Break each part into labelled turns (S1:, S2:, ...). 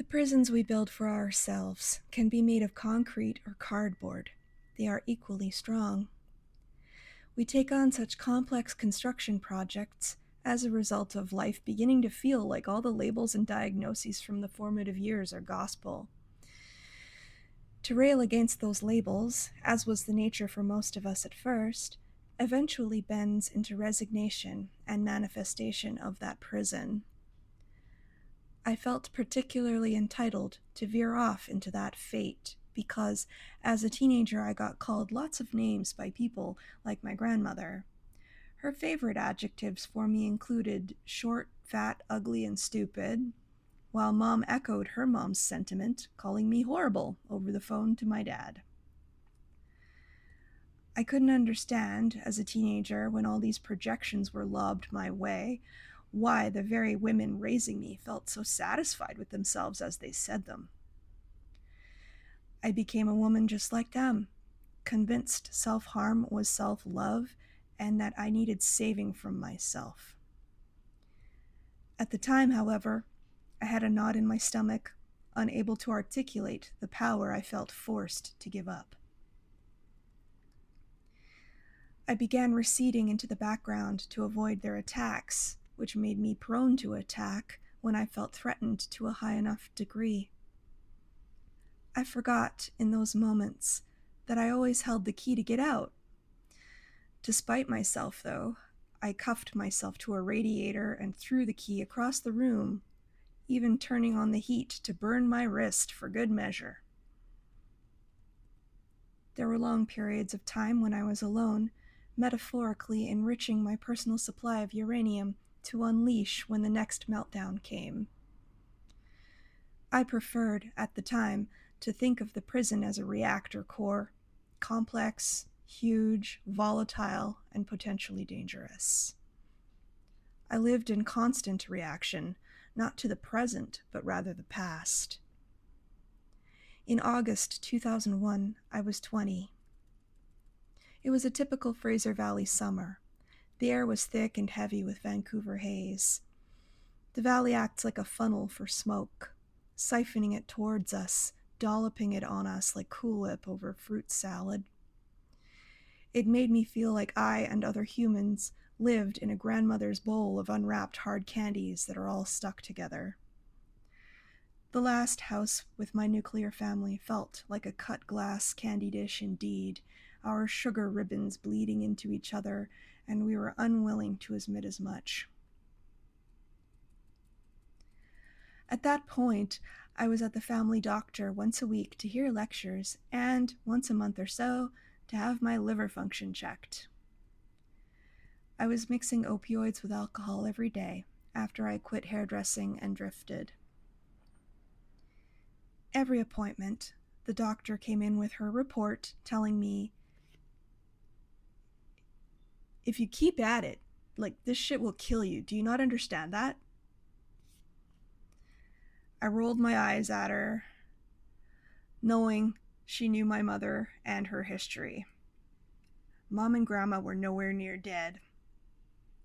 S1: The prisons we build for ourselves can be made of concrete or cardboard. They are equally strong. We take on such complex construction projects as a result of life beginning to feel like all the labels and diagnoses from the formative years are gospel. To rail against those labels, as was the nature for most of us at first, eventually bends into resignation and manifestation of that prison. I felt particularly entitled to veer off into that fate because as a teenager I got called lots of names by people like my grandmother. Her favorite adjectives for me included short, fat, ugly, and stupid, while Mom echoed her mom's sentiment, calling me horrible over the phone to my dad. I couldn't understand, as a teenager, when all these projections were lobbed my way, why the very women raising me felt so satisfied with themselves as they said them. I became a woman just like them, convinced self-harm was self-love and that I needed saving from myself. At the time, however, I had a knot in my stomach, unable to articulate the power I felt forced to give up. I began receding into the background to avoid their attacks, which made me prone to attack when I felt threatened to a high enough degree. I forgot in those moments that I always held the key to get out. To spite myself, though, I cuffed myself to a radiator and threw the key across the room, even turning on the heat to burn my wrist for good measure. There were long periods of time when I was alone, metaphorically enriching my personal supply of uranium to unleash when the next meltdown came. I preferred, at the time, to think of the prison as a reactor core, complex, huge, volatile, and potentially dangerous. I lived in constant reaction, not to the present, but rather the past. In August 2001, I was 20. It was a typical Fraser Valley summer. The air was thick and heavy with Vancouver haze. The valley acts like a funnel for smoke, siphoning it towards us, dolloping it on us like Cool Whip over fruit salad. It made me feel like I and other humans lived in a grandmother's bowl of unwrapped hard candies that are all stuck together. The last house with my nuclear family felt like a cut glass candy dish indeed, our sugar ribbons bleeding into each other, and we were unwilling to admit as much. At that point, I was at the family doctor once a week to hear lectures, and once a month or so to have my liver function checked. I was mixing opioids with alcohol every day after I quit hairdressing and drifted. Every appointment, the doctor came in with her report telling me, if you keep at it, this shit will kill you. Do you not understand that? I rolled my eyes at her, knowing she knew my mother and her history. Mom and Grandma were nowhere near dead.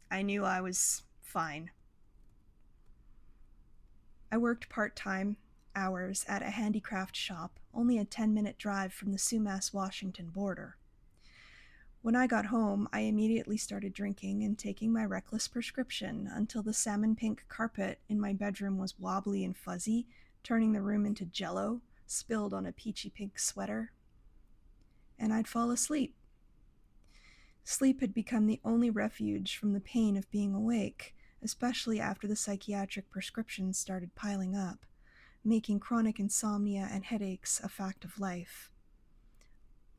S1: I knew I was fine. I worked part-time hours at a handicraft shop, only a 10-minute drive from the Sumas-Washington border. When I got home, I immediately started drinking and taking my reckless prescription until the salmon pink carpet in my bedroom was wobbly and fuzzy, turning the room into jello, spilled on a peachy pink sweater. And I'd fall asleep. Sleep had become the only refuge from the pain of being awake, especially after the psychiatric prescriptions started piling up, making chronic insomnia and headaches a fact of life.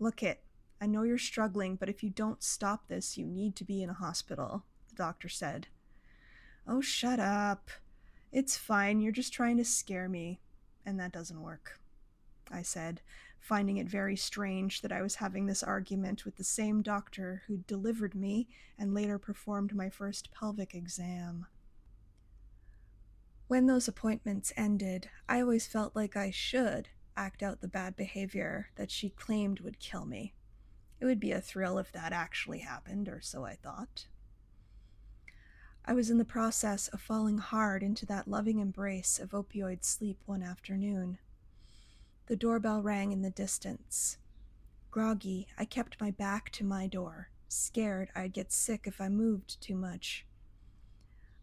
S1: Look it, I know you're struggling, but if you don't stop this, you need to be in a hospital, the doctor said. Oh, shut up. It's fine, you're just trying to scare me. And that doesn't work, I said, finding it very strange that I was having this argument with the same doctor who delivered me and later performed my first pelvic exam. When those appointments ended, I always felt like I should act out the bad behavior that she claimed would kill me. It would be a thrill if that actually happened, or so I thought. I was in the process of falling hard into that loving embrace of opioid sleep one afternoon. The doorbell rang in the distance. Groggy, I kept my back to my door, scared I'd get sick if I moved too much.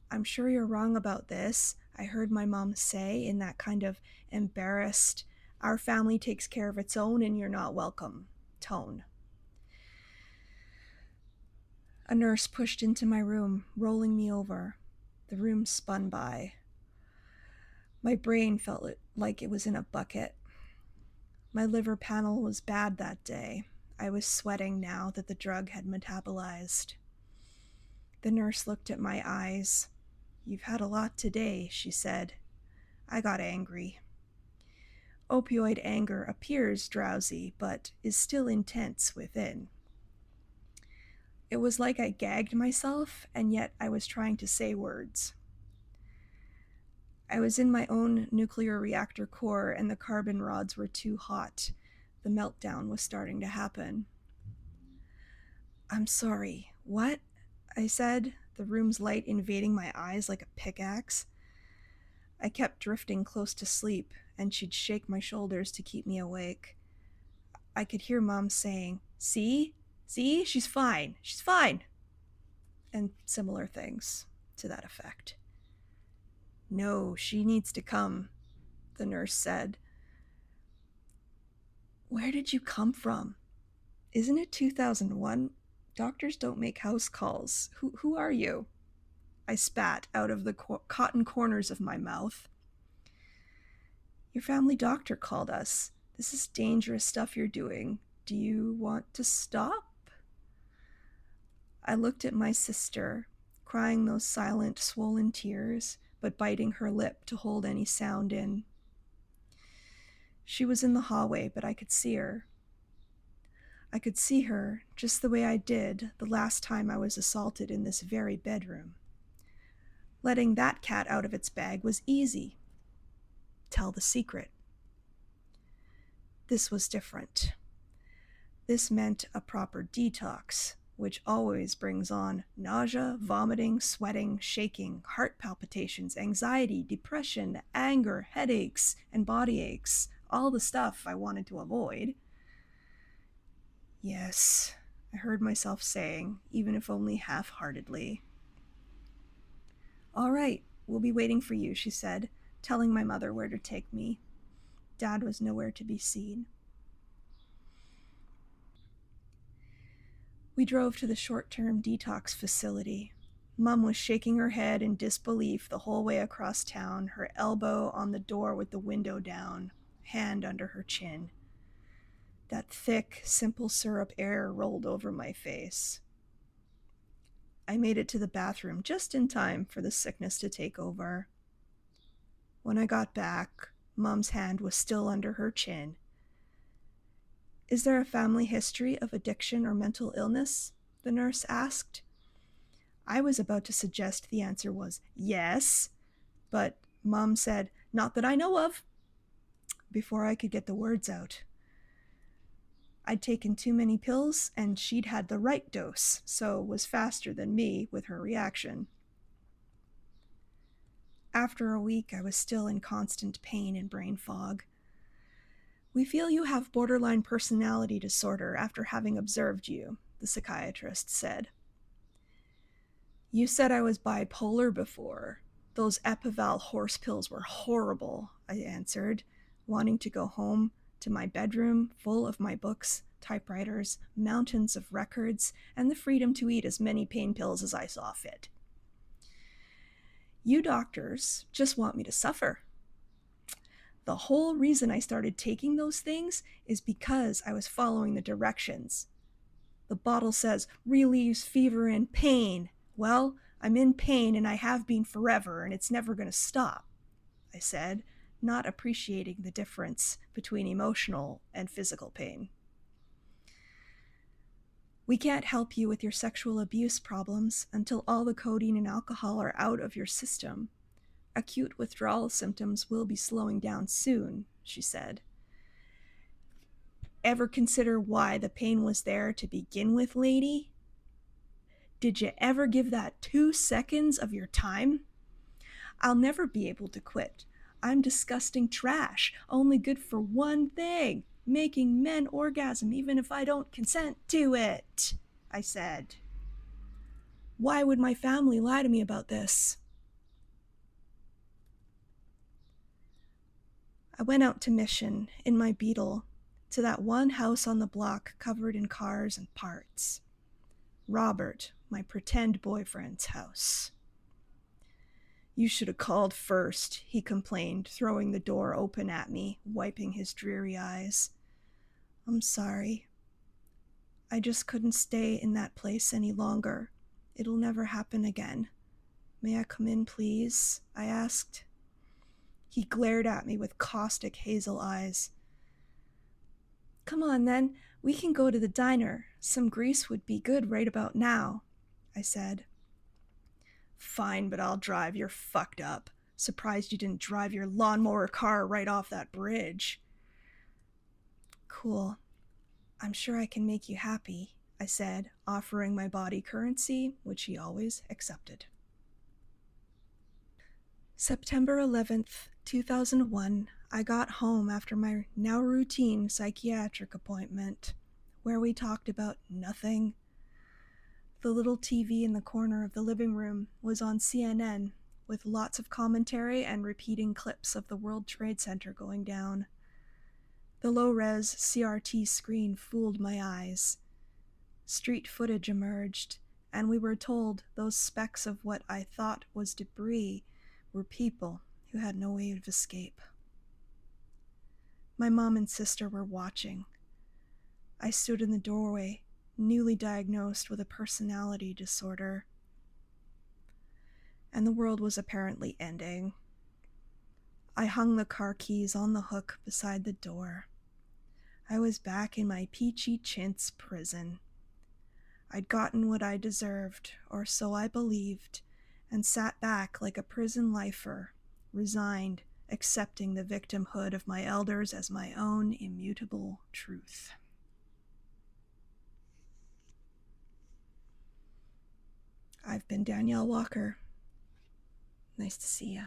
S1: "I'm sure you're wrong about this," I heard my mom say in that kind of embarrassed, "our family takes care of its own and you're not welcome" tone. A nurse pushed into my room, rolling me over. The room spun by. My brain felt like it was in a bucket. My liver panel was bad that day. I was sweating now that the drug had metabolized. The nurse looked at my eyes. "You've had a lot today," she said. I got angry. Opioid anger appears drowsy, but is still intense within. It was like I gagged myself, and yet I was trying to say words. I was in my own nuclear reactor core, and the carbon rods were too hot. The meltdown was starting to happen. "I'm sorry. What?" I said, the room's light invading my eyes like a pickaxe. I kept drifting close to sleep, and she'd shake my shoulders to keep me awake. I could hear Mom saying, See, she's fine, and similar things to that effect. "No, she needs to come," the nurse said. "Where did you come from? Isn't it 2001? Doctors don't make house calls. Who are you?" I spat out of the cotton corners of my mouth. "Your family doctor called us. This is dangerous stuff you're doing. Do you want to stop?" I looked at my sister, crying those silent, swollen tears, but biting her lip to hold any sound in. She was in the hallway, but I could see her. I could see her just the way I did the last time I was assaulted in this very bedroom. Letting that cat out of its bag was easy. Tell the secret. This was different. This meant a proper detox, which always brings on nausea, vomiting, sweating, shaking, heart palpitations, anxiety, depression, anger, headaches, and body aches, all the stuff I wanted to avoid. "Yes," I heard myself saying, even if only half-heartedly. "All right, we'll be waiting for you," she said, telling my mother where to take me. Dad was nowhere to be seen. We drove to the short-term detox facility. Mom was shaking her head in disbelief the whole way across town, her elbow on the door with the window down, hand under her chin. That thick, simple syrup air rolled over my face. I made it to the bathroom just in time for the sickness to take over. When I got back, Mom's hand was still under her chin. "Is there a family history of addiction or mental illness?" the nurse asked. I was about to suggest the answer was yes, but Mom said, "Not that I know of," before I could get the words out. I'd taken too many pills, and she'd had the right dose, so was faster than me with her reaction. After a week, I was still in constant pain and brain fog. "We feel you have borderline personality disorder after having observed you," the psychiatrist said. "You said I was bipolar before. Those Epival horse pills were horrible," I answered, wanting to go home to my bedroom full of my books, typewriters, mountains of records, and the freedom to eat as many pain pills as I saw fit. "You doctors just want me to suffer. The whole reason I started taking those things is because I was following the directions. The bottle says, relieves fever and pain. Well, I'm in pain and I have been forever, and it's never going to stop," I said, not appreciating the difference between emotional and physical pain. "We can't help you with your sexual abuse problems until all the codeine and alcohol are out of your system. Acute withdrawal symptoms will be slowing down soon," she said. "Ever consider why the pain was there to begin with, lady? Did you ever give that 2 seconds of your time? I'll never be able to quit. I'm disgusting trash, only good for one thing, making men orgasm even if I don't consent to it, I said. Why would my family lie to me about this? I went out to mission in my Beetle to that one house on the block covered in cars and parts. Robert, my pretend boyfriend's house. You should have called first, he complained, throwing the door open at me, wiping his dreary eyes. I'm sorry. I just couldn't stay in that place any longer. It'll never happen again. May I come in, please? I asked. He glared at me with caustic hazel eyes. Come on, then. We can go to the diner. Some grease would be good right about now, I said. Fine, but I'll drive. You're fucked up. Surprised you didn't drive your lawnmower car right off that bridge. Cool. I'm sure I can make you happy, I said, offering my body currency, which he always accepted. September 11th, 2001, I got home after my now routine psychiatric appointment, where we talked about nothing. The little TV in the corner of the living room was on CNN, with lots of commentary and repeating clips of the World Trade Center going down. The low-res CRT screen fooled my eyes. Street footage emerged, and we were told those specks of what I thought was debris were people who had no way of escape. My mom and sister were watching. I stood in the doorway, newly diagnosed with a personality disorder. And the world was apparently ending. I hung the car keys on the hook beside the door. I was back in my peachy chintz prison. I'd gotten what I deserved, or so I believed, and sat back like a prison lifer, resigned, accepting the victimhood of my elders as my own immutable truth. I've been Danielle Walker. Nice to see you.